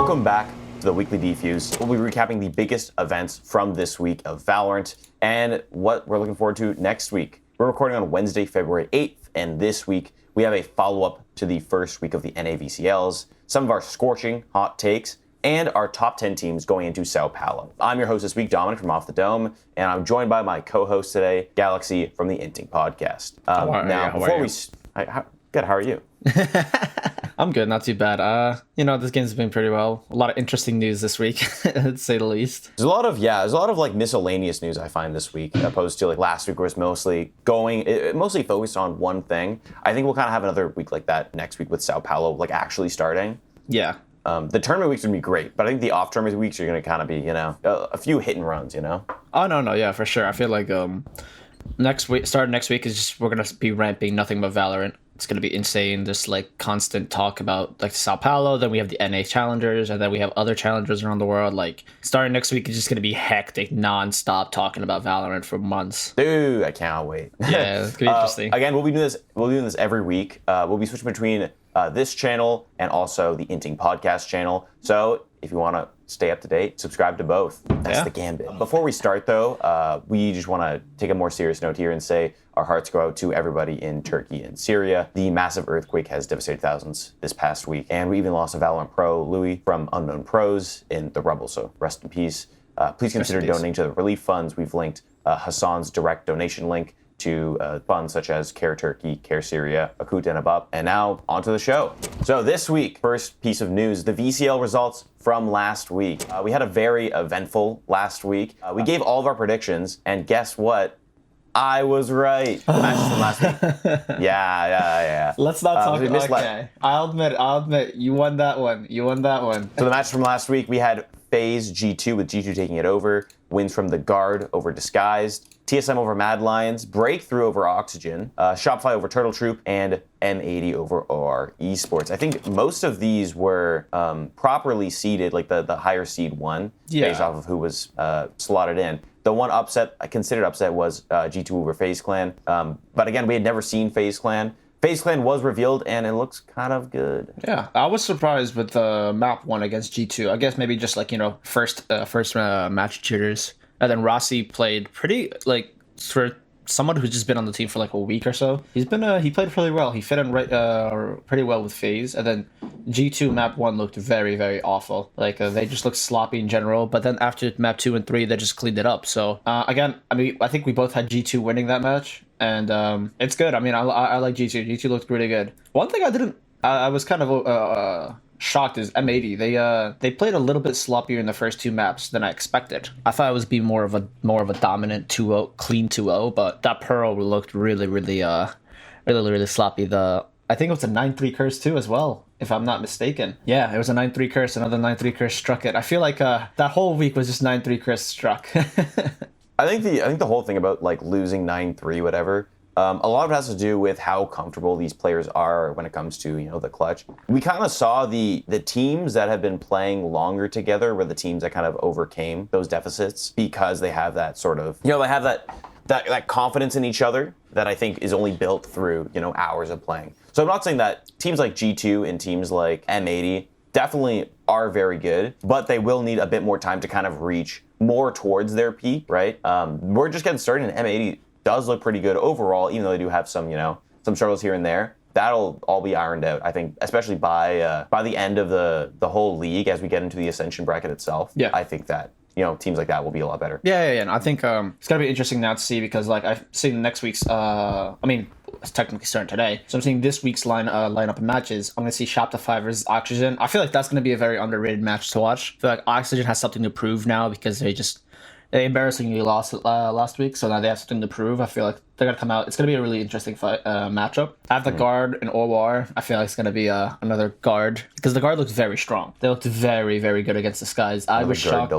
Welcome back to the weekly DEFUSE. We'll be recapping the biggest events from this week of Valorant and what we're looking forward to next week. We're recording on Wednesday, February 8th, and this week we have a follow-up to the first week of the NA VCLs, some of our scorching hot takes, and our top 10 teams going into Sao Paulo. I'm your host this week, Domenic from Off the Dome, and I'm joined by my co-host today, Galaxy from the Inting Podcast. Good, how are you? I'm good, not too bad. This game's been pretty well. A lot of interesting news this week, to say the least. There's a lot of like miscellaneous news I find this week, opposed to like last week where it's mostly focused on one thing. I think we'll kind of have another week like that next week with Sao Paulo like actually starting. Yeah. The tournament weeks would be great, but I think the off-tournament weeks are going to kind of be, a few hit and runs, Oh, no, yeah, for sure. I feel like next week is just, we're going to be ramping nothing but Valorant. It's going to be insane. Just like constant talk about like Sao Paulo. Then we have the NA challengers, and then we have other challengers around the world. Like starting next week is just going to be hectic, non-stop talking about Valorant for months. Dude, I can't wait. Yeah, it's going to be interesting. Again, we'll be doing this every week. We'll be switching between this channel and also the Inting Podcast channel. So if you want to stay up to date, subscribe to both. That's the gambit. Before we start, though, we just want to take a more serious note here and say our hearts go out to everybody in Turkey and Syria. The massive earthquake has devastated thousands this past week, and we even lost a Valorant pro, Louis, from Unknown Pros in the rubble, so rest in peace. Please consider donating to the relief funds. We've linked Hassan's direct donation link to funds such as Care Turkey, Care Syria, Akut and Abab. And now, onto the show. So this week, first piece of news, the VCL results from last week. We had a very eventful last week. We gave all of our predictions, and guess what? I was right. The matches from last week. Yeah. Let's not talk about okay. I'll admit, you won that one. So the matches from last week, we had FaZe G2 with G2 taking it over, wins from TheGuard over Disguised, TSM over Mad Lions, Breakthrough over Oxygen, Shopify over Turtle Troop, and M80 over OR Esports. I think most of these were properly seeded, like the higher seed one, based off of who was slotted in. The one considered upset was G2 over FaZe Clan. But again, we had never seen FaZe Clan. FaZe Clan was revealed, and it looks kind of good. Yeah, I was surprised with the map 1 against G2. I guess maybe just like, first match jitters. And then Rossi played pretty, like, for someone who's just been on the team for like a week or so. He played pretty well. He fit in pretty well with FaZe. And then G2 map 1 looked very, very awful. Like they just looked sloppy in general. But then after map 2 and 3, they just cleaned it up. So again, I think we both had G2 winning that match, and it's good. I mean, I like G2. G2 looked really good. One thing I was kind of shocked is M80. They played a little bit sloppier in the first 2 maps than I expected. I thought it was be more of a dominant 2-0, clean 2-0, but that Pearl looked really sloppy. I think it was a 9-3 curse too as well, if I'm not mistaken. Yeah, it was a 9-3 curse. Another 9-3 curse struck it. I feel like that whole week was just 9-3 curse struck. I think the whole thing about like losing 9-3 whatever. A lot of it has to do with how comfortable these players are when it comes to, the clutch. We kind of saw the teams that have been playing longer together were the teams that kind of overcame those deficits because they have that sort of, they have that confidence in each other that I think is only built through, hours of playing. So I'm not saying that teams like G2 and teams like M80 definitely are very good, but they will need a bit more time to kind of reach more towards their peak, right? We're just getting started, and M80 does look pretty good overall, even though they do have some, some struggles here and there. That'll all be ironed out, I think, especially by the end of the whole league as we get into the Ascension bracket itself. Yeah. I think that, teams like that will be a lot better. Yeah. And I think it's going to be interesting now to see because, like, I've seen next week's, it's technically starting today. So I'm seeing this week's lineup of matches. I'm going to see Shopify versus Oxygen. I feel like that's going to be a very underrated match to watch. I feel like Oxygen has something to prove now because they embarrassingly lost last week, so now they have something to prove. I feel like they're going to come out. It's going to be a really interesting matchup. I have TheGuard and OR. I feel like it's going to be another guard, because TheGuard looks very strong. They looked very, very good against Disguise. I was shocked.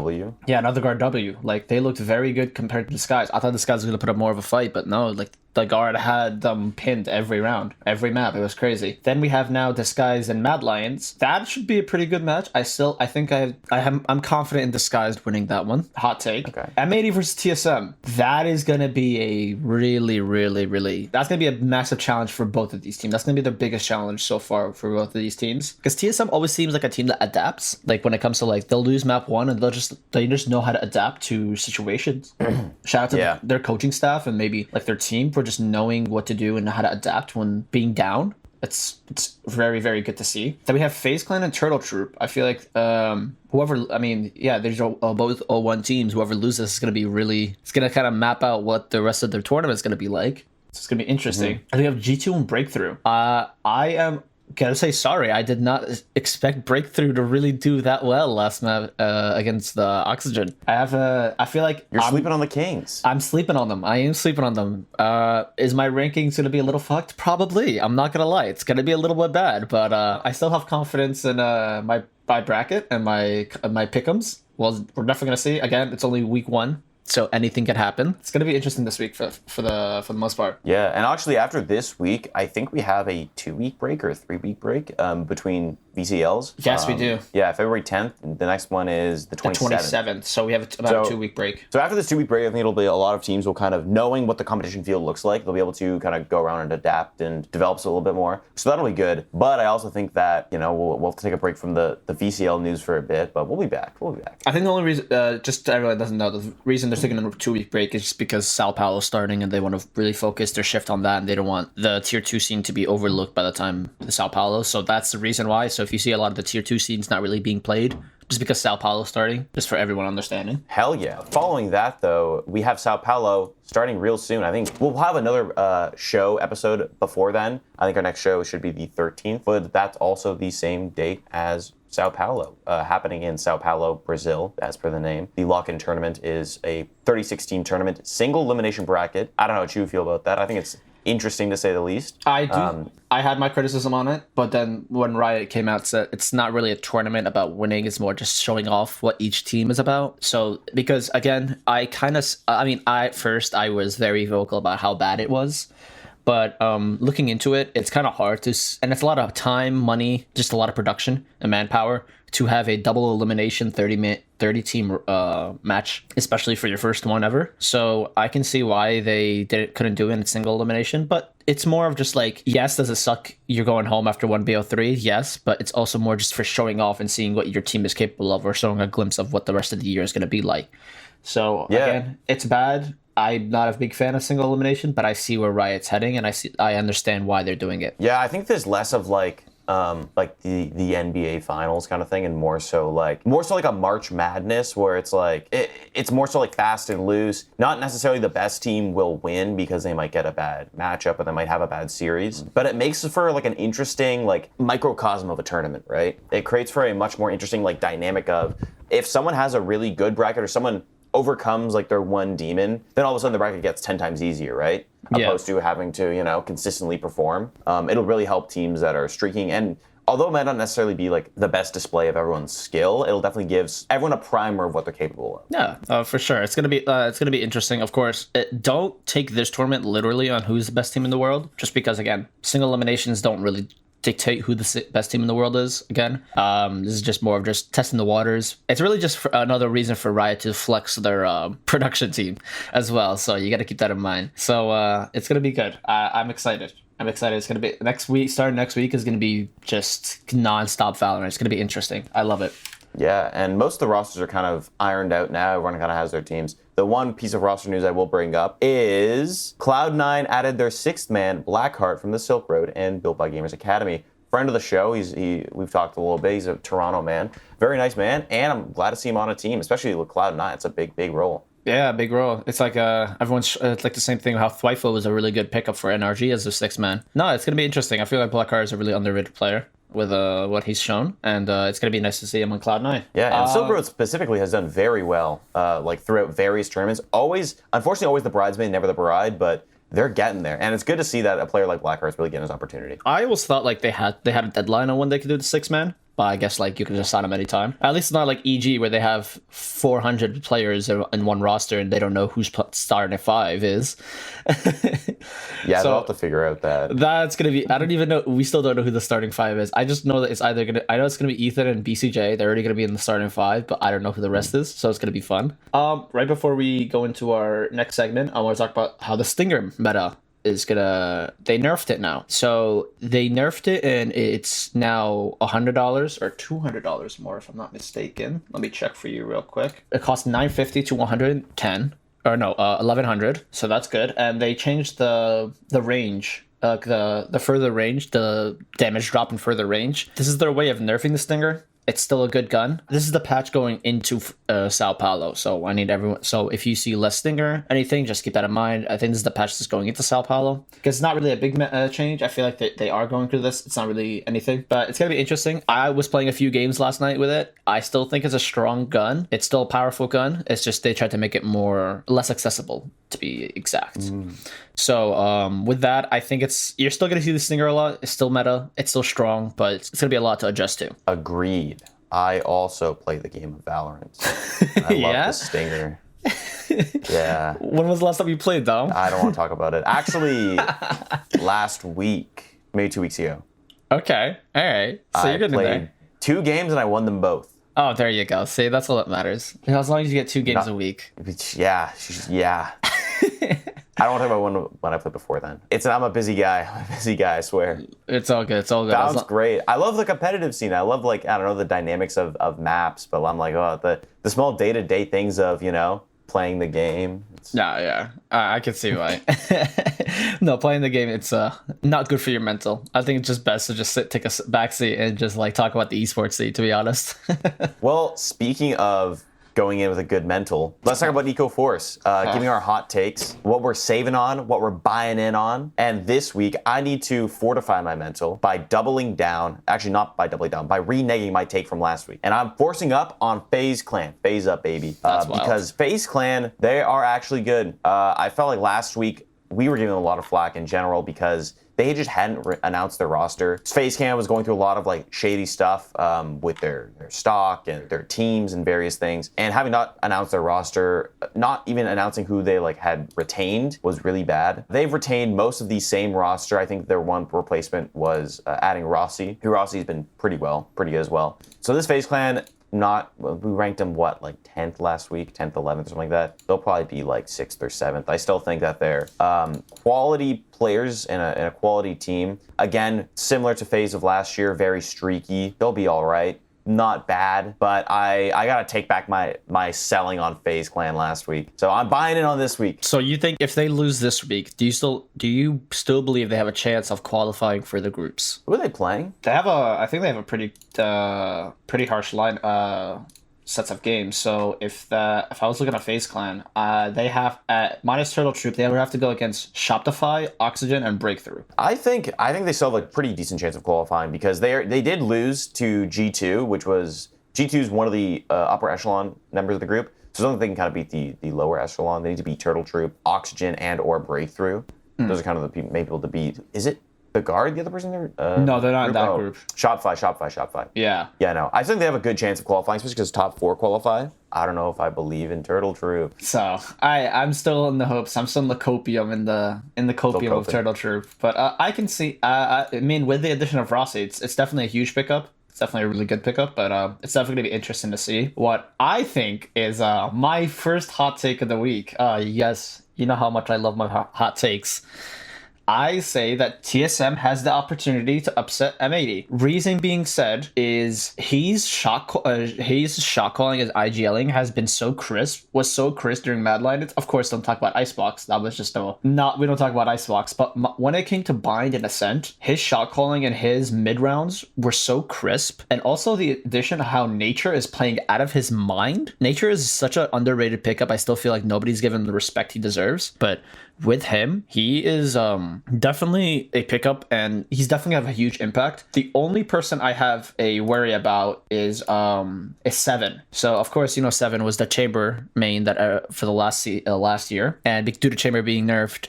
Yeah, another guard W. Like, they looked very good compared to Disguise. I thought Disguise was going to put up more of a fight, but no, like, TheGuard had them pinned every round, every map. It was crazy. Then we have now Disguised and Mad Lions. That should be a pretty good match. I'm confident in Disguised winning that one. Hot take. Okay. M80 versus TSM. That is gonna be a really. That's gonna be a massive challenge for both of these teams. That's gonna be the biggest challenge so far for both of these teams. Because TSM always seems like a team that adapts. Like when it comes to like they'll lose map one and they just know how to adapt to situations. Shout out to their coaching staff and maybe like their team for just knowing what to do and how to adapt when being down. It's very good to see. Then we have FaZe Clan and Turtle Troop. I feel like there's both 0-1 teams. Whoever loses is going to be it's going to kind of map out what the rest of their tournament is going to be like. So it's going to be interesting. And we have G2 and Breakthrough. I am gotta say sorry. I did not expect Breakthrough to really do that well last map against the Oxygen. I feel like you're sleeping on the Kings. I'm sleeping on them. I am sleeping on them. Is my rankings gonna be a little fucked? Probably. I'm not gonna lie. It's gonna be a little bit bad, but I still have confidence in my bracket and my pick'ems. Well, we're definitely gonna see. Again, it's only week 1. So anything can happen. It's going to be interesting this week for the most part. Yeah, and actually after this week, I think we have a 2-week break or a 3-week break between VCLs. Yes, we do. Yeah, February 10th. The next one is the 27th. The 27th. So we have about a 2-week break. So after this 2-week break, I think it'll be a lot of teams will kind of, knowing what the competition field looks like, they'll be able to kind of go around and adapt and develop a little bit more. So that'll be good. But I also think that, we'll have to take a break from the VCL news for a bit, but we'll be back. I think the only reason, just everyone doesn't know, the reason they're taking a 2-week break is just because Sao Paulo's starting and they want to really focus their shift on that and they don't want the tier 2 scene to be overlooked by the time the Sao Paulo. So that's the reason why. So if you see a lot of the tier 2 scenes not really being played, just because Sao Paulo's starting, just for everyone understanding. Hell yeah. Following that, though, we have Sao Paulo starting real soon. I think we'll have another show episode before then. I think our next show should be the 13th, but that's also the same date as Sao Paulo, happening in Sao Paulo, Brazil, as per the name. The lock-in tournament is a 36-team tournament, single elimination bracket. I don't know what you feel about that. I think it's interesting to say the least. I do. I had my criticism on it, but then when Riot came out, said it's not really a tournament about winning. It's more just showing off what each team is about. So, because again, at first I was very vocal about how bad it was. But looking into it, it's kind of hard to, and it's a lot of time, money, just a lot of production and manpower to have a double elimination 30-team match, especially for your first one ever. So I can see why they couldn't do it in a single elimination, but it's more of just like, yes, does it suck you're going home after 1 BO3? Yes, but it's also more just for showing off and seeing what your team is capable of or showing a glimpse of what the rest of the year is going to be like. So again, it's bad. I'm not a big fan of single elimination, but I see where Riot's heading, and I understand why they're doing it. Yeah, I think there's less of like the NBA finals kind of thing, and more so like a March Madness where it's like it's more so like fast and loose. Not necessarily the best team will win because they might get a bad matchup or they might have a bad series, but it makes for like an interesting like microcosm of a tournament, right? It creates for a much more interesting like dynamic of if someone has a really good bracket or someone overcomes like their one demon, then all of a sudden the bracket gets 10 times easier, right? Opposed to having to, consistently perform. It'll really help teams that are streaking. And although it might not necessarily be like the best display of everyone's skill, it'll definitely give everyone a primer of what they're capable of. Yeah, for sure. It's gonna be interesting. Of course, don't take this tournament literally on who's the best team in the world, just because again, single eliminations don't really dictate who the best team in the world is. Again, this is just more of just testing the waters. It's really just another reason for Riot to flex their production team as well. So you got to keep that in mind. So it's gonna be good. I'm excited. It's gonna be starting next week is gonna be just nonstop Valorant. It's gonna be interesting. I love it. Yeah, and most of the rosters are kind of ironed out now. Everyone kind of has their teams. The one piece of roster news I will bring up is Cloud9 added their 6th man, Blackheart, from the Silk Road and built by Gamers Academy. Friend of the show, we've talked a little bit. He's a Toronto man. Very nice man, and I'm glad to see him on a team, especially with Cloud9. It's a big role. Yeah, big role. It's like everyone's it's like the same thing. How Thwyfo was a really good pickup for NRG as a 6th man. No, it's gonna be interesting. I feel like Blackheart is a really underrated player with what he's shown, and it's going to be nice to see him on Cloud9. Yeah, and Silk Road specifically has done very well, like throughout various tournaments. Unfortunately, always the bridesmaid, never the bride, but they're getting there, and it's good to see that a player like Blackheart's really getting his opportunity. I always thought like they had a deadline on when they could do the 6th man, but I guess like you can just sign them anytime. At least it's not like EG where they have 400 players in one roster and they don't know who's starting at 5 is. Yeah, so, they'll have to figure out that. That's gonna be. I don't even know. We still don't know who the starting 5 is. I just know that it's either gonna. I know it's gonna be Ethan and BCJ. They're already gonna be in the starting 5, but I don't know who the rest is. So it's gonna be fun. Right before we go into our next segment, I want to talk about how the Stinger meta is gonna. They nerfed it now. So they nerfed it, and it's now $100 or $200 more, if I'm not mistaken. Let me check for you real quick. It costs $950 to $110. Or no, 1100. So that's good. And they changed the range, the further range, the damage drop in further range. This is their way of nerfing the Stinger. It's still a good gun. This is the patch going into Sao Paulo. So I need everyone. So if you see less Stinger, anything, just keep that in mind. I think this is the patch that's going into Sao Paulo. Because it's not really a big change. I feel like they are going through this. It's not really anything. But it's going to be interesting. I was playing a few games last night with it. I still think it's a strong gun. It's still a powerful gun. It's just they tried to make it less accessible, to be exact. So with that, I think you're still going to see the Stinger a lot. It's still meta. It's still strong. But it's going to be a lot to adjust to. Agreed. I also play the game of Valorant. I love the Stinger. Yeah. When was the last time you played, Dom? I don't want to talk about it. Actually, last week, maybe 2 weeks ago. Okay. All right. So you're getting in there. 2 games and I won them both. Oh, there you go. See, that's all that matters. As long as you get 2 games a week. Yeah. I don't want to talk about when I played before then. I'm a busy guy. I swear. It's all good. It's all good. Sounds great. I love the competitive scene. I love, like, I don't know, the dynamics of maps, but I'm like, oh, the small day-to-day things of, playing the game. Yeah. I can see why. No, playing the game, it's not good for your mental. I think it's just best to just take a backseat and just, like, talk about the esports scene, to be honest. Well, speaking of going in with a good mental, let's talk about Eco Force, giving our hot takes, what we're saving on, what we're buying in on. And this week, I need to fortify my mental by doubling down, actually not by doubling down, by reneging my take from last week. And I'm forcing up on FaZe Clan. FaZe up, baby. Because FaZe Clan, they are actually good. I felt like last week, we were giving them a lot of flack in general because they just hadn't announced their roster. FaZe Clan was going through a lot of like shady stuff with their stock and their teams and various things. And having not announced their roster, not even announcing who they like had retained was really bad. They've retained most of the same roster. I think their one replacement was adding Rossi, who Rossi's been pretty good as well. So this FaZe Clan, we ranked them, like 10th last week, 10th, 11th, or something like that. They'll probably be like 6th or 7th. I still think that they're quality players and a quality team. Again, similar to FaZe of last year, very streaky. They'll be all right. Not bad, but I gotta take back my selling on FaZe Clan last week. So I'm buying in on this week. So you think if they lose this week, do you still believe they have a chance of qualifying for the groups? Who are they playing? I think they have a pretty harsh line sets of games. So if I was looking at FaZe Clan, they have at minus Turtle Troop, they would have to go against Shopify, Oxygen, and Breakthrough. I think they still have a pretty decent chance of qualifying because they did lose to G2, which was G2's one of the upper echelon members of the group. So I don't think they can kind of beat the lower echelon. They need to beat Turtle Troop, Oxygen, and or Breakthrough. Those are kind of the people to beat. Is it TheGuard, the other person there? No, they're not in that group. Shopify. Yeah. Yeah, no. I think they have a good chance of qualifying, especially because top 4 qualify. I don't know if I believe in Turtle Troop. So I'm still in the hopes. I'm still in the copium in the copium of Turtle Troop. But I can see. I mean, with the addition of Rossi, it's definitely a huge pickup. It's definitely a really good pickup, but it's definitely going to be interesting to see. What I think is my first hot take of the week. Yes, you know how much I love my hot takes. I say that TSM has the opportunity to upset M80. Reason being said is his shot calling, his IGLing has been was so crisp during Mad Lion. Of course, don't talk about Icebox. That was just we don't talk about Icebox. But when it came to Bind and Ascent, his shot calling and his mid rounds were so crisp. And also the addition of how Nature is playing out of his mind. Nature is such an underrated pickup. I still feel like nobody's given him the respect he deserves. But with him, he is definitely a pickup, and he's definitely have a huge impact. The only person I have a worry about is Seven. So of course, Seven was the Chamber main that for the last year, and due to Chamber being nerfed,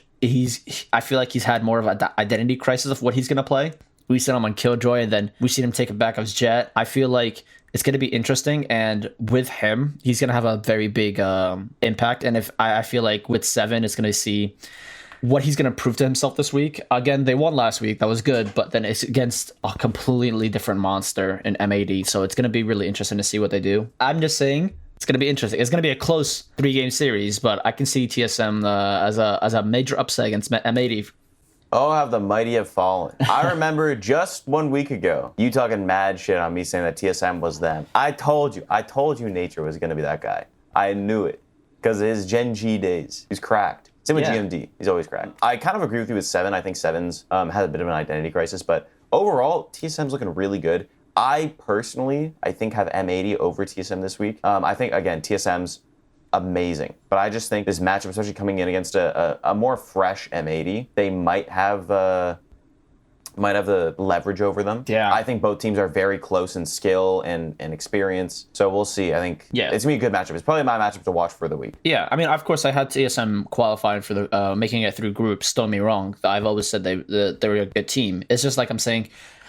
I feel like he's had more of an identity crisis of what he's gonna play. we seen him on Killjoy, and then we seen him take it back as Jet. I feel like it's going to be interesting, and with him, he's going to have a very big impact. And if I feel like with Seven, it's going to see what he's going to prove to himself this week. Again, they won last week. That was good, but then it's against a completely different monster in M80. So it's going to be really interesting to see what they do. I'm just saying it's going to be interesting. It's going to be a close 3-game series, but I can see TSM as a major upset against M80. Oh, how the mighty have fallen. I remember just 1 week ago, you talking mad shit on me saying that TSM was them. I told you Nature was going to be that guy. I knew it because of his Gen G days. He's cracked. Same with GMD. He's always cracked. I kind of agree with you with Seven. I think Seven's has a bit of an identity crisis, but overall, TSM's looking really good. I think have M80 over TSM this week. I think, again, TSM's amazing, but I just think this matchup, especially coming in against a more fresh M80, they might have the leverage over them. Yeah. I think both teams are very close in skill and experience. So we'll see. I think it's going to be a good matchup. It's probably my matchup to watch for the week. Yeah, I mean, of course, I had TSM qualifying for the making it through groups. Don't get me wrong. I've always said they were a good team. It's just like I'm saying,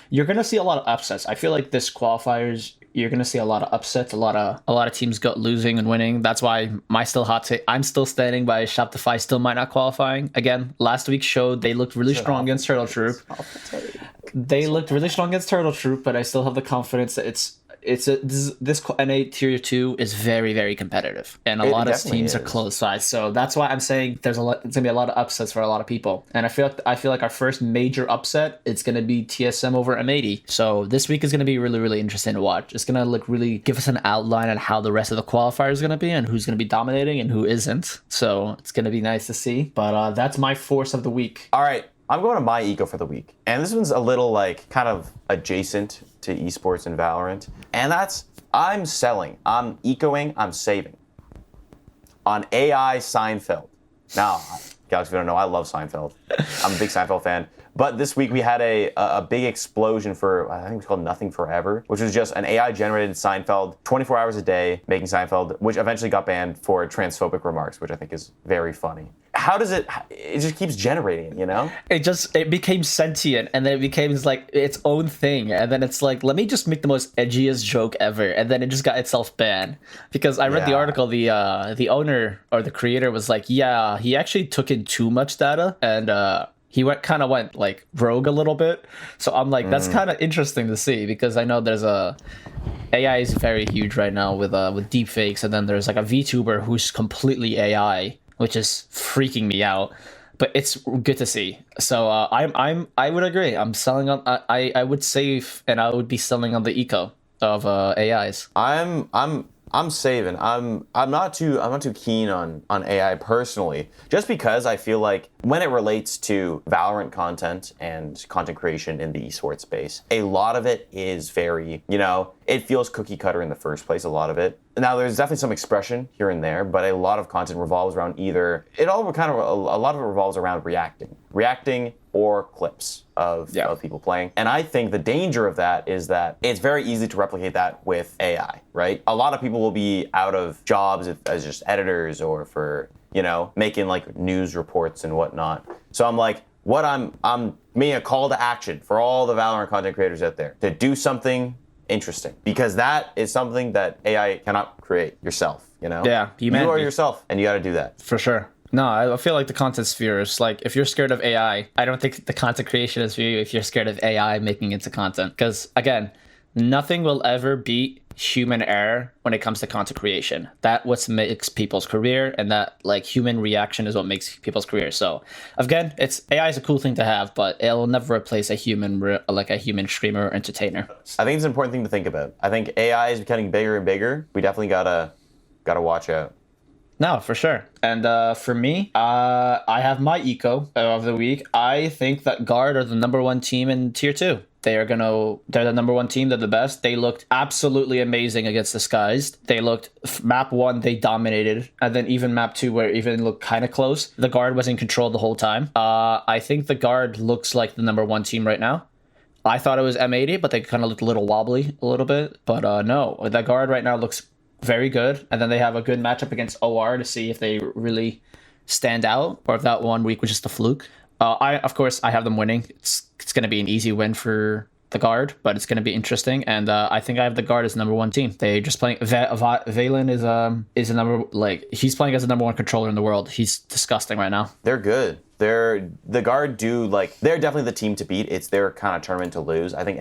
you're going to see a lot of upsets. I feel like this qualifiers, you're going to see a lot of upsets, a lot of teams losing and winning. That's why I'm still standing by Shopify still might not qualifying. Again, last week showed they looked really strong against Turtle Troop. They looked really strong against Turtle Troop, but I still have the confidence that this NA Tier 2 is very, very competitive, and a lot of teams are close size. So that's why I'm saying it's going to be a lot of upsets for a lot of people. And I feel like our first major upset, it's going to be TSM over M80. So this week is going to be really, really interesting to watch. It's going to really give us an outline on how the rest of the qualifier is going to be and who's going to be dominating and who isn't. So it's going to be nice to see. But that's my force of the week. All right. I'm going to my eco for the week. And this one's a little kind of adjacent to esports and Valorant. And that's, I'm selling, I'm ecoing, I'm saving. On AI Seinfeld. Now, Galaxy, if you don't know, I love Seinfeld. I'm a big Seinfeld fan. But this week we had a big explosion for, I think it was called Nothing Forever, which was just an AI-generated Seinfeld, 24 hours a day, making Seinfeld, which eventually got banned for transphobic remarks, which I think is very funny. How does it just keeps generating, you know? It became sentient, and then it became like its own thing, and then it's like, let me just make the most edgiest joke ever, and then it just got itself banned. Because I read the article, the owner or the creator was like, yeah, he actually took in too much data, and he went like rogue a little bit. So I'm like, that's kind of interesting to see, because I know there's AI is very huge right now with deepfakes, and then there's like a VTuber who's completely AI, which is freaking me out, but it's good to see. So I would agree. I'm selling on. I would save, and I would be selling on the eco of AIs. I'm saving. I'm not too keen on AI personally, just because I feel like when it relates to Valorant content and content creation in the esports space, a lot of it is very, it feels cookie cutter in the first place, a lot of it. Now, there's definitely some expression here and there, but a lot of content revolves around a lot of it revolves around reacting or clips of people playing. And I think the danger of that is that it's very easy to replicate that with AI, right? A lot of people will be out of jobs as just editors or for, making like news reports and whatnot. So I'm like, I'm making a call to action for all the Valorant content creators out there to do something interesting, because that is something that AI cannot create yourself, Yeah, you are yourself, and you got to do that. For sure. No, I feel like the content sphere is like, if you're scared of AI, I don't think the content creation is for you if you're scared of AI making it into content. Because, again, nothing will ever beat human error when it comes to content creation. That what makes people's career, and that human reaction is what makes people's career. So again, AI is a cool thing to have, but it'll never replace a human streamer or entertainer. I think it's an important thing to think about. I think AI is becoming bigger and bigger. We definitely gotta watch out. No, for sure. And for me, I have my eco of the week. I think that Guard are the number one team in Tier 2. They're the number one team. They're the best. They looked absolutely amazing against Disguised. They looked, map 1, they dominated. And then even map 2, where it even looked kind of close. The Guard was in control the whole time. I think the Guard looks like the number one team right now. I thought it was M80, but they kind of looked a little wobbly a little bit. But no, the Guard right now looks very good. And then they have a good matchup against OR to see if they really stand out, or if that 1 week was just a fluke. Of course, I have them winning. It's going to be an easy win for TheGuard, but it's going to be interesting. And I think I have TheGuard as number one team. They just playing. Valen is a number, like, he's playing as a number one controller in the world. He's disgusting right now. They're good. TheGuard they're definitely the team to beat. It's their kind of tournament to lose. I think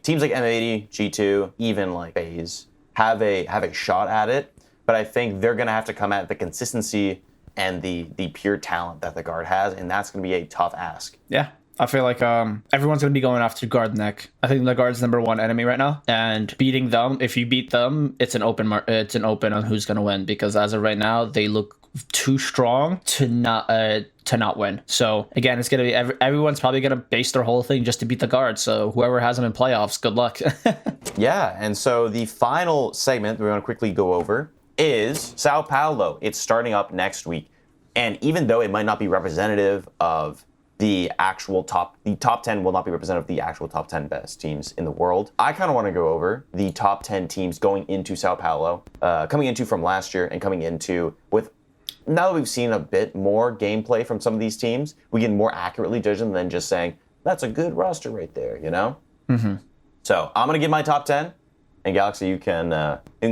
teams like M80, G2, even like FaZe have a shot at it, but I think they're gonna have to come at the consistency and the pure talent that TheGuard has, and that's gonna be a tough ask. Yeah. I feel like everyone's going to be going after Guard neck. I think TheGuard's number one enemy right now, and beating them, if you beat them, it's an open on who's going to win, because as of right now, they look too strong to not win. So again, it's going to be everyone's probably going to base their whole thing just to beat TheGuard. So whoever has them in playoffs, good luck. Yeah, and so the final segment we're going to quickly go over is Sao Paulo. It's starting up next week, and even though it might not be representative of the top 10 will not be representative of the actual top 10 best teams in the world. I kind of want to go over the top 10 teams going into Sao Paulo, coming into from last year and coming into with, now that we've seen a bit more gameplay from some of these teams, we can more accurately judge them than just saying, that's a good roster right there, you know? Mm-hmm. So I'm going to give my top 10, and Galaxy, you can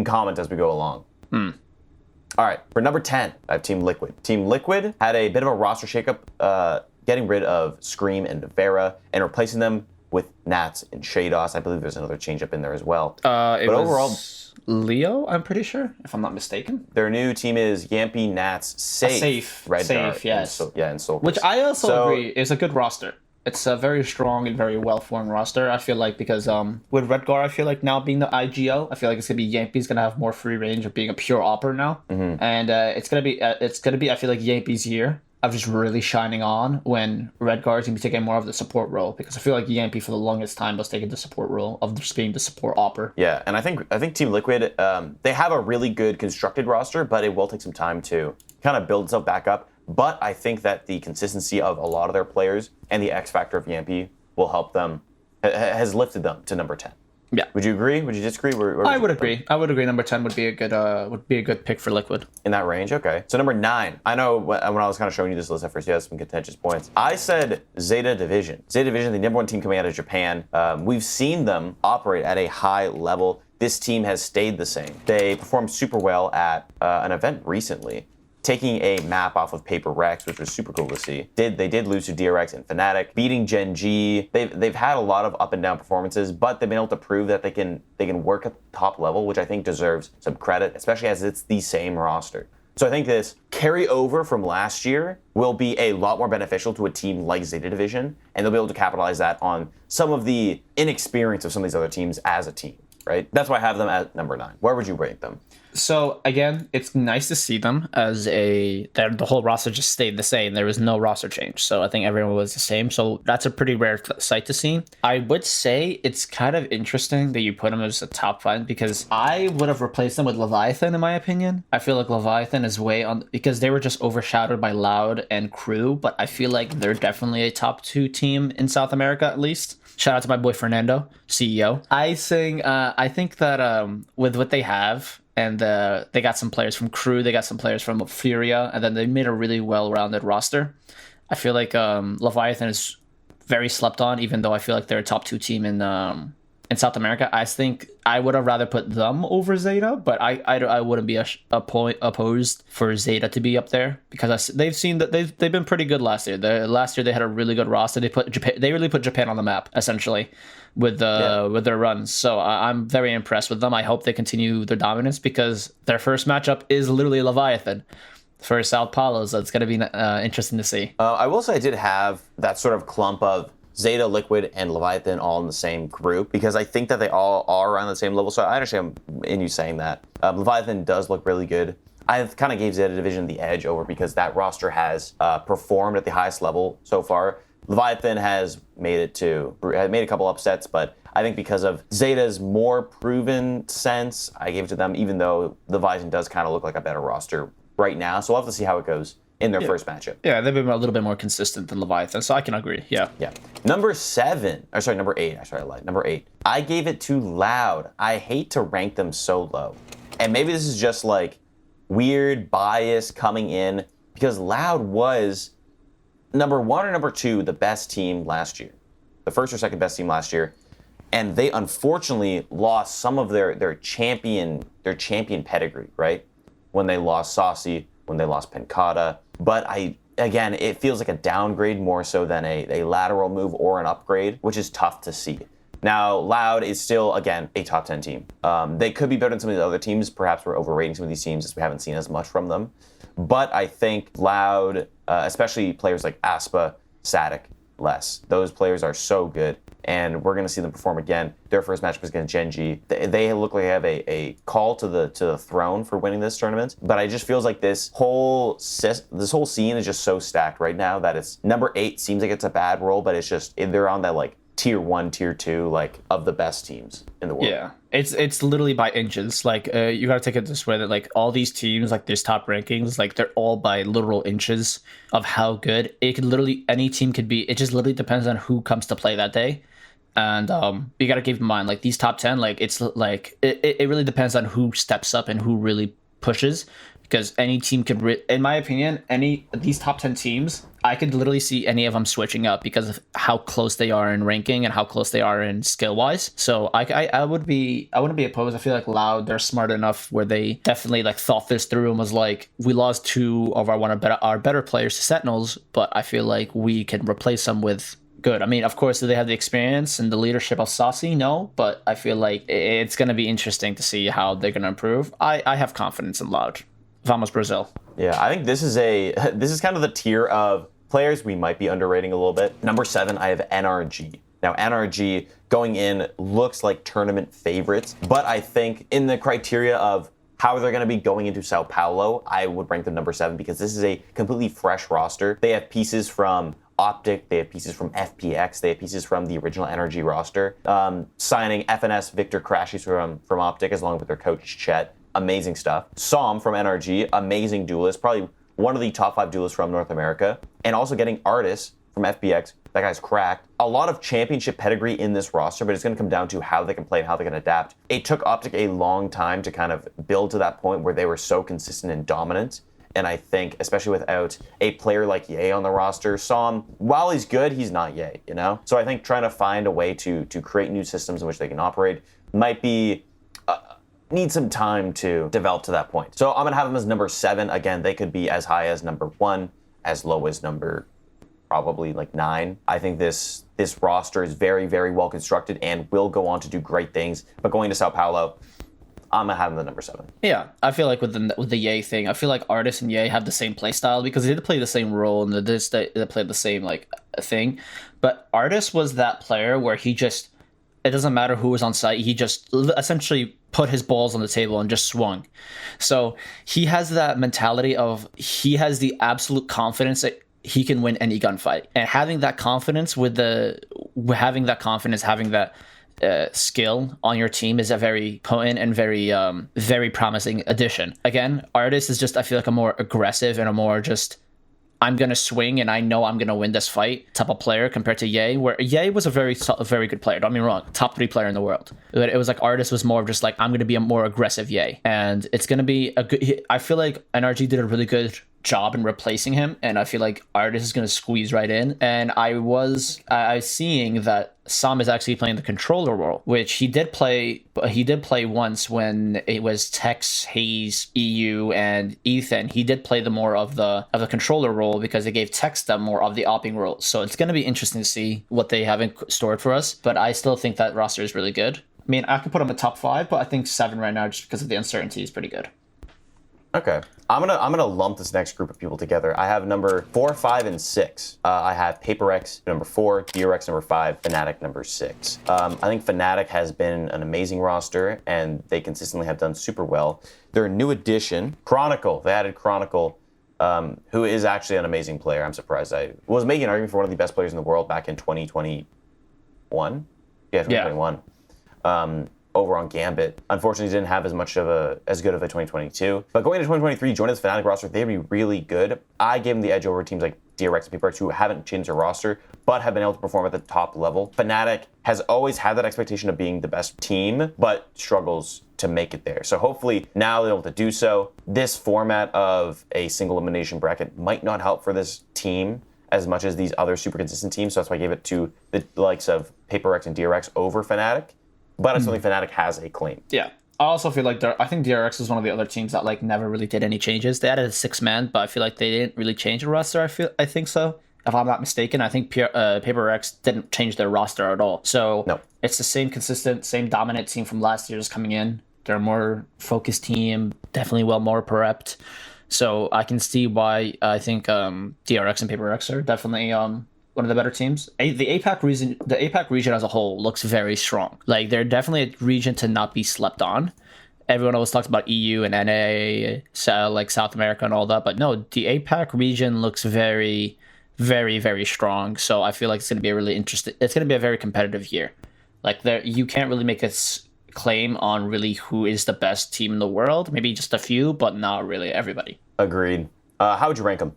comment as we go along. All right, for number 10, I have Team Liquid. Team Liquid had a bit of a roster shakeup, getting rid of Scream and Vera and replacing them with Nats and Shados. I believe there's another change up in there as well. But overall, Leo, I'm pretty sure, if I'm not mistaken. Their new team is Yampy, Nats, Safe, Red Guard, yes. and Soul. Which I also agree is a good roster. It's a very strong and very well-formed roster, I feel like, because with Red Guard, I feel like now being the IGL, I feel like it's going to be Yampy's going to have more free range of being a pure opper now. Mm-hmm. And it's going to be, I feel like, Yampy's year of just really shining on when Red Guard's going to be taking more of the support role, because I feel like Yampy for the longest time was taking the support role of just being the support opper. Yeah, and I think Team Liquid, they have a really good constructed roster, but it will take some time to kind of build itself back up. But I think that the consistency of a lot of their players and the X factor of Yampy will help them, has lifted them to number 10. Yeah. Would you agree? Would you disagree? I would agree. I would agree. Number 10 would be a good pick for Liquid. In that range, okay. So number 9. I know when I was kind of showing you this list at first, you had some contentious points. I said Zeta Division. Zeta Division, the number one team coming out of Japan. We've seen them operate at a high level. This team has stayed the same. They performed super well at an event recently, taking a map off of Paper Rex, which was super cool to see. They did lose to DRX and Fnatic, beating Gen G. They've had a lot of up and down performances, but they've been able to prove that they can work at the top level, which I think deserves some credit, especially as it's the same roster. So I think this carryover from last year will be a lot more beneficial to a team like Zeta Division, and they'll be able to capitalize that on some of the inexperience of some of these other teams as a team, right? That's why I have them at number 9. Where would you rank them? So again, it's nice to see them as the whole roster just stayed the same. There was no roster change. So I think everyone was the same. So that's a pretty rare sight to see. I would say it's kind of interesting that you put them as a top 5, because I would have replaced them with Leviathan, in my opinion. I feel like Leviathan is way on, because they were just overshadowed by Loud and Crew, but I feel like they're definitely a top 2 team in South America, at least. Shout out to my boy Fernando, CEO. I think that with what they have, and they got some players from Crew, they got some players from Furia, and then they made a really well-rounded roster. I feel like Leviathan is very slept on, even though I feel like they're a top 2 team in South America. I think I would have rather put them over Zeta, but I wouldn't be opposed for Zeta to be up there, because they've seen that they've been pretty good last year. Last year they had a really good roster. They really put Japan on the map, essentially, with their runs. So I'm very impressed with them. I hope they continue their dominance, because their first matchup is literally Leviathan for Sao Paulo, so it's going to be interesting to see. I will say I did have that sort of clump of Zeta, Liquid, and Leviathan all in the same group, because I think that they all are around the same level. So I understand in you saying that. Leviathan does look really good. I kind of gave Zeta Division the edge over because that roster has performed at the highest level so far. Leviathan has made a couple upsets, but I think because of Zeta's more proven sense, I gave it to them, even though Leviathan does kind of look like a better roster right now. So we'll have to see how it goes in their first matchup. Yeah, they've been a little bit more consistent than Leviathan, so I can agree. Yeah. Number 8. I lied. Number 8. I gave it to Loud. I hate to rank them so low. And maybe this is just like weird bias coming in, because Loud was number 1 or number 2 the best team last year, the first or second best team last year, and they unfortunately lost some of their champion pedigree, right? When they lost Saucy, when they lost Pencata. But again, it feels like a downgrade more so than a lateral move or an upgrade, which is tough to see. Now, Loud is still, again, a top 10 team. They could be better than some of the other teams. Perhaps we're overrating some of these teams as we haven't seen as much from them. But I think Loud, especially players like Aspa, Static, less. Those players are so good, and we're going to see them perform again. Their first matchup was against Genji. They look like they have a call to the throne for winning this tournament. But I just feels like this whole scene is just so stacked right now that it's number 8 seems like it's a bad role, but it's just they're on that like tier 1, tier 2 like of the best teams in the world. Yeah, it's literally by inches. Like you gotta take it this way, that like all these teams, like these top rankings, like they're all by literal inches of how good it could literally any team could be. It just literally depends on who comes to play that day. And you gotta keep in mind, like these top 10, like it's like it really depends on who steps up and who really pushes. Because any team could, in my opinion, these top 10 teams, I could literally see any of them switching up because of how close they are in ranking and how close they are in skill wise. So I wouldn't be opposed. I feel like Loud, they're smart enough where they definitely like thought this through and was like, we lost 2 of our better players to Sentinels, but I feel like we can replace them with good. I mean, of course, do they have the experience and the leadership of Saucy? No, but I feel like it's going to be interesting to see how they're going to improve. I have confidence in Loud. Vamos Brazil. Yeah, I think this is kind of the tier of players we might be underrating a little bit. Number 7, I have NRG. Now, NRG going in looks like tournament favorites, but I think in the criteria of how they're going to be going into Sao Paulo, I would rank them number 7 because this is a completely fresh roster. They have pieces from Optic, they have pieces from FPX, they have pieces from the original NRG roster. Signing FNS Victor Crashes from Optic as along with their coach Chet. Amazing stuff. Som from NRG, amazing duelist, probably one of the top 5 duelists from North America. And also getting Artis from FPX, that guy's cracked. A lot of championship pedigree in this roster, but it's going to come down to how they can play and how they can adapt. It took Optic a long time to kind of build to that point where they were so consistent and dominant. And I think, especially without a player like Ye on the roster, Som, while he's good, he's not Ye, you know? So I think trying to find a way to create new systems in which they can operate might be need some time to develop to that point. So I'm gonna have them as number 7. Again, they could be as high as number 1, as low as number probably like 9. I think this roster is very, very well constructed and will go on to do great things. But going to Sao Paulo, I'm gonna have them at number 7. Yeah, I feel like with the Ye thing, I feel like Artis and Ye have the same play style because they did play the same role and they played the same like thing. But Artis was that player where he just, it doesn't matter who was on site, he just essentially put his balls on the table and just swung. So he has that mentality of, he has the absolute confidence that he can win any gunfight. And having that confidence having that skill on your team is a very potent and very promising addition. Again, Artis is just, I feel like, a more aggressive and a more just, I'm going to swing and I know I'm going to win this fight type of player compared to Ye, where Ye was a very good player. Don't get me wrong, top 3 player in the world. But it was like Artis was more of just like, I'm going to be a more aggressive Ye. And it's going to be a good, I feel like NRG did a really good job in replacing him, and I feel like Artis is going to squeeze right in. And I was seeing that Sam is actually playing the controller role, which he did play once when it was Tex, Hayes, EU, and Ethan. He did play the more of the controller role because they gave Tex the more of the opping role. So it's going to be interesting to see what they have in stored for us. But I still think that roster is really good. I mean, I could put them at top 5, but I think 7 right now just because of the uncertainty is pretty good. Okay. I'm gonna lump this next group of people together. I have number 4, 5, and 6. I have PaperX number 4, DRX number 5, Fnatic number 6. I think Fnatic has been an amazing roster, and they consistently have done super well. Their new addition, Chronicle. They added Chronicle, who is actually an amazing player. I'm surprised. I was making an argument for one of the best players in the world back in 2021. Yeah, 2021. Yeah. Over on Gambit. Unfortunately, didn't have as good of a 2022. But going into 2023, joining this Fnatic roster, they'd be really good. I gave them the edge over teams like DRX and PaperX, who haven't changed their roster, but have been able to perform at the top level. Fnatic has always had that expectation of being the best team, but struggles to make it there. So hopefully now they're able to do so. This format of a single elimination bracket might not help for this team, as much as these other super consistent teams, so that's why I gave it to the likes of PaperX and DRX over Fnatic. But I still think Fnatic has a claim. Yeah. I also feel like I think DRX is one of the other teams that like never really did any changes. They added a 6-man, but I feel like they didn't really change the roster. I think so. If I'm not mistaken, I think PaperX didn't change their roster at all. So no. It's the same consistent, same dominant team from last year just coming in. They're a more focused team, definitely more prepped. So I can see why I think DRX and PaperX are definitely one of the better teams. The APAC region as a whole looks very strong. Like they're definitely a region to not be slept on. Everyone always talks about EU and NA, like South America and all that, but no, the APAC region looks very, very, very strong. So I feel like it's going to be a really interesting. It's going to be a very competitive year. Like you can't really make a claim on really who is the best team in the world. Maybe just a few, but not really everybody. Agreed. How would you rank them?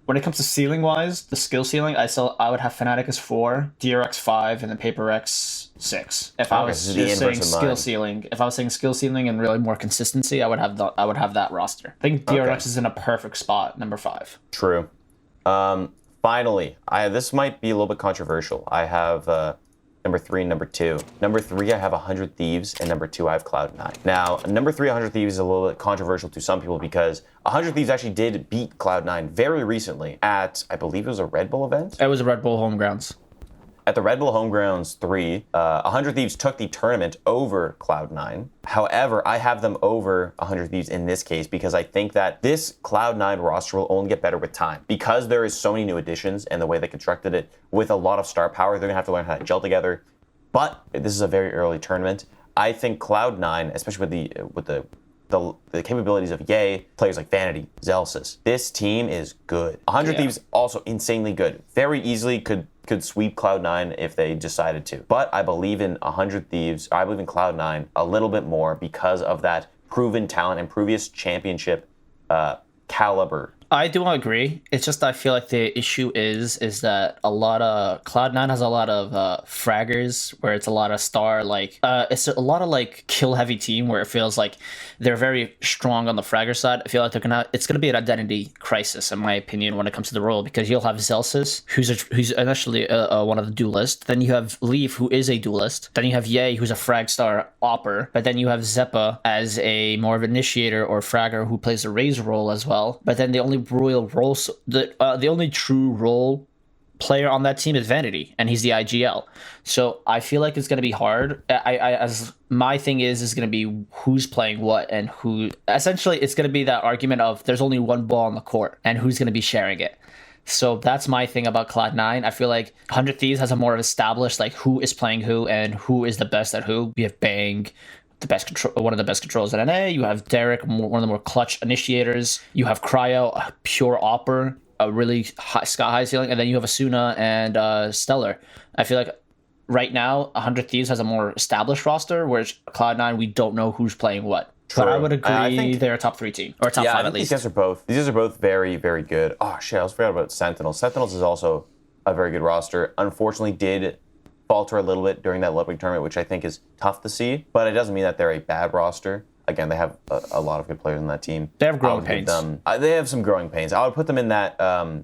When it comes to ceiling wise, the skill ceiling, I would have Fnatic as 4, DRX 5, and then PaperX 6. If I was just saying skill ceiling, if I was saying skill ceiling and really more consistency, I would have that roster. I think DRX is in a perfect spot, number 5. True. Finally, this might be a little bit controversial. I have number 3 and number 2. Number 3, I have 100 Thieves, and number 2, I have Cloud9. Now, number 3, 100 Thieves is a little bit controversial to some people because 100 Thieves actually did beat Cloud9 very recently at, I believe it was a Red Bull event? It was a Red Bull Homegrounds. At the Red Bull Homegrounds 3, 100 Thieves took the tournament over Cloud9. However, I have them over 100 Thieves in this case because I think that this Cloud9 roster will only get better with time. Because there is so many new additions and the way they constructed it with a lot of star power, they're going to have to learn how to gel together. But this is a very early tournament. I think Cloud9, especially with the capabilities of Ye, players like Vanity, Zelsis, this team is good. 100 Thieves also insanely good. Very easily could sweep Cloud9 if they decided to. But I believe in 100 Thieves, I believe in Cloud9 a little bit more because of that proven talent and previous championship caliber. I do agree. It's just I feel like the issue is that a lot of Cloud9 has a lot of fraggers where it's a lot of star it's a lot of like kill heavy team where it feels like they're very strong on the fragger side. I feel like it's gonna be an identity crisis in my opinion when it comes to the role because you'll have Zelsis who's initially one of the duelists, then you have Leaf who is a duelist, then you have Ye who's a frag star opper, but then you have Zeppa as a more of an initiator or fragger who plays a Raze role as well. But then the only the only true role player on that team is Vanity, and he's the IGL. So I feel like it's going to be hard. As my thing is going to be who's playing what and who. Essentially, it's going to be that argument of there's only one ball on the court and who's going to be sharing it. So that's my thing about Cloud9. I feel like 100 Thieves has a more established like who is playing who and who is the best at who. We have Bang, one of the best controls at NA. You have Derek, one of the more clutch initiators. You have Cryo, a pure opper, a really high ceiling, and then you have Asuna and Stellar. I feel like right now 100 Thieves has a more established roster, whereas Cloud9 we don't know who's playing what. True. But I would agree I think they're a top 3 team or top 5 at least. These guys are both very, very good. Oh shit, I forgot about Sentinels. Sentinels is also a very good roster. Unfortunately, did falter a little bit during that Ludwig tournament, which I think is tough to see, but it doesn't mean that they're a bad roster. Again, they have a lot of good players on that team. They have growing pains. They have some growing pains. I would put them in that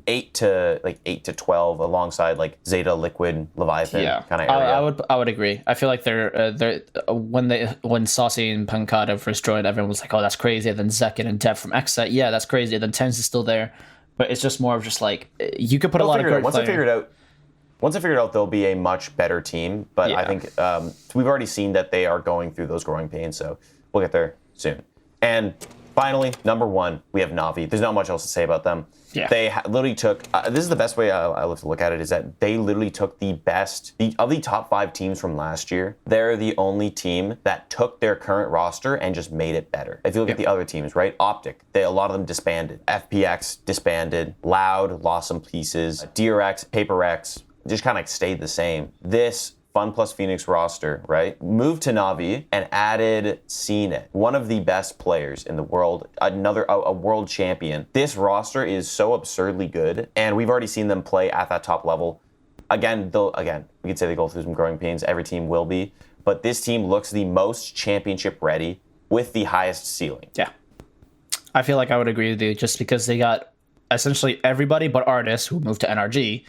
8 to 12 alongside like Zeta, Liquid, Leviathan kind of area. I would agree. I feel like they're when Saucy and Pankata first joined, everyone was like, "Oh, that's crazy." And then Zekin and Dev from Xset, yeah, that's crazy. And then Tens is still there, but it's just more of just like you could put a lot of great once I figure it out, they'll be a much better team. But I think we've already seen that they are going through those growing pains, so we'll get there soon. And finally, number 1, we have Na'Vi. There's not much else to say about them. Yeah. They literally took, this is the best way I love to look at it, is that they literally took the best, of the top 5 teams from last year, they're the only team that took their current roster and just made it better. If you look at the other teams, right? Optic, a lot of them disbanded. FPX disbanded. Loud lost some pieces. DRX, PaperX, just kind of stayed the same. This Fun plus Phoenix roster, right? Moved to Na'Vi and added CNET, one of the best players in the world, a world champion. This roster is so absurdly good, and we've already seen them play at that top level. Again, we could say they go through some growing pains. Every team will be, but this team looks the most championship ready with the highest ceiling. Yeah, I feel like I would agree with you, just because they got essentially everybody but Artis who moved to NRG,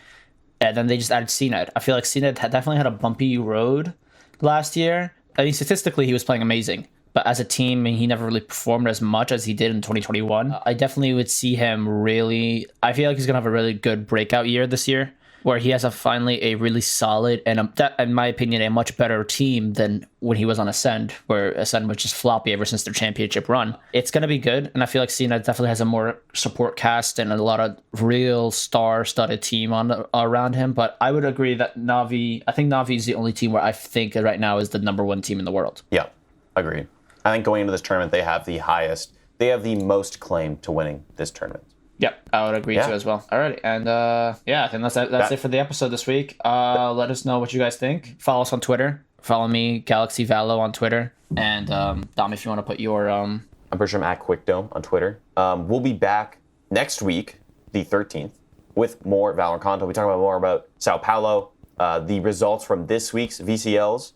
and then they just added CNED. I feel like CNED definitely had a bumpy road last year. I mean, statistically, he was playing amazing, but as a team, he never really performed as much as he did in 2021. I definitely would see him really. I feel like he's gonna have a really good breakout year this year, where he has finally a really solid and, in my opinion, a much better team than when he was on Ascend, where Ascend was just floppy ever since their championship run. It's going to be good, and I feel like CNED definitely has a more support cast and a lot of real star-studded team around him, but I would agree that Na'Vi, I think Na'Vi is the only team where I think right now is the number one team in the world. Yeah, agreed. I think going into this tournament, they have the most claim to winning this tournament. Yeah, I would agree too as well. All right, and I think that's it for the episode this week. Let us know what you guys think. Follow us on Twitter. Follow me, Galaxy Valo on Twitter, and Dom, if you want to put your I'm pretty sure I'm at QuickDome on Twitter. We'll be back next week, the 13th, with more Valorant content. We talk about more about Sao Paulo, the results from this week's VCLs,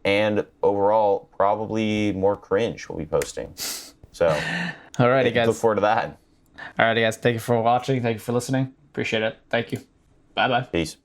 and overall probably more cringe we'll be posting. So, alrighty, guys. Look forward to that. Alrighty, guys. Thank you for watching. Thank you for listening. Appreciate it. Thank you. Bye-bye. Peace.